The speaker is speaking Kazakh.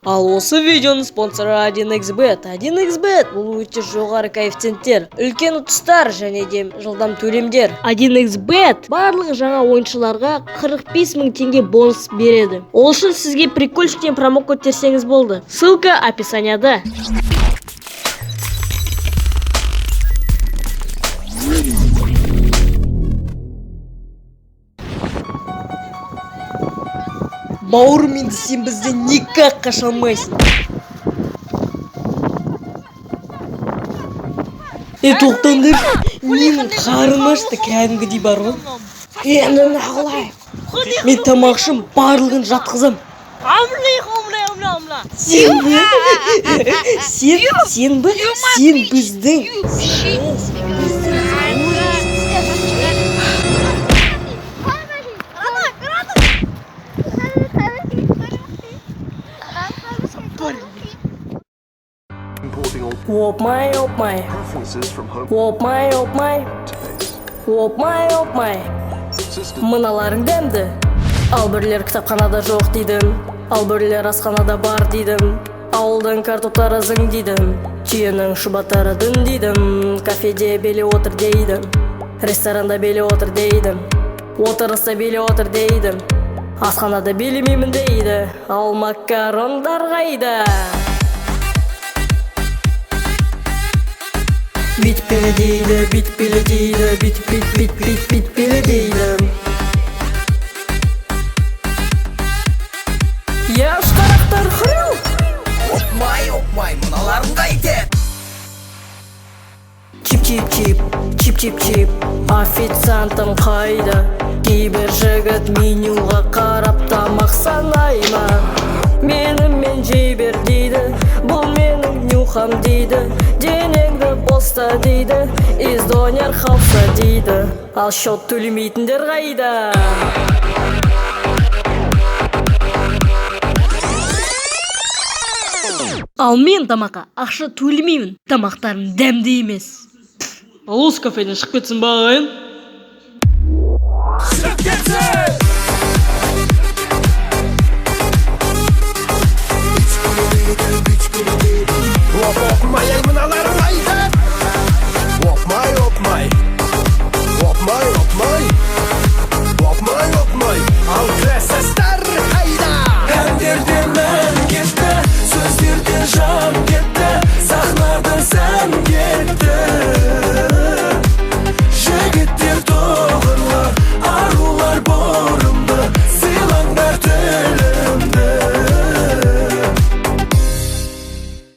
Ал осы видеоның спонсоры 1xbet. 1xbet бұл өте жоғары коэффициенттер, үлкен ұтыстар және де жылдам төлемдер. 1xbet барлық жаңа ойыншыларға 45 000 теңге бонус береді. Ол үшін сізге прикольчиктен промокод терсеңіз болды. Ссылка описанияда. Бауырым, енді сен бізден никак қаша алмайсың. Тоқтаңдар, менің қарным ашты, кәдімгідей бар ғой. Енді нағылай. Мен тамақшым барлығын жатқызам. Сен бі? Сен біздің. Опмай. Мыналарың дәмді. Ал бірлер кітапханада жоқ дейдім. Ал бірлер асханада бар дейдім. Ауылдың картоптары зың дейдім. Түйенің шұбаттары дін дейдім. Кафеде беле отыр дейдім. Ресторанда беле отыр дейдім. Отырыста беле отыр дейдім. Асханада белемеймін дейді. Ал макарондар қайда? Битпелі дейді, битпелі дейді. Яш қарақтар хрю! Опмай, мыналарың қайда? Чип, официантым қайда? Кейбір жігіт менюға қарап тамақ санайма. Мен жей бер дейді, бұл менің нюхам дейді. Денеңді боста дейді, издонер қалса дейді. Ал шот төлемейтіндер қайда? Ал мен тамаққа ақша төлемеймін, тамақтарым дәмді емес. Ал осы кафеден шығып кетсін ба ағайын?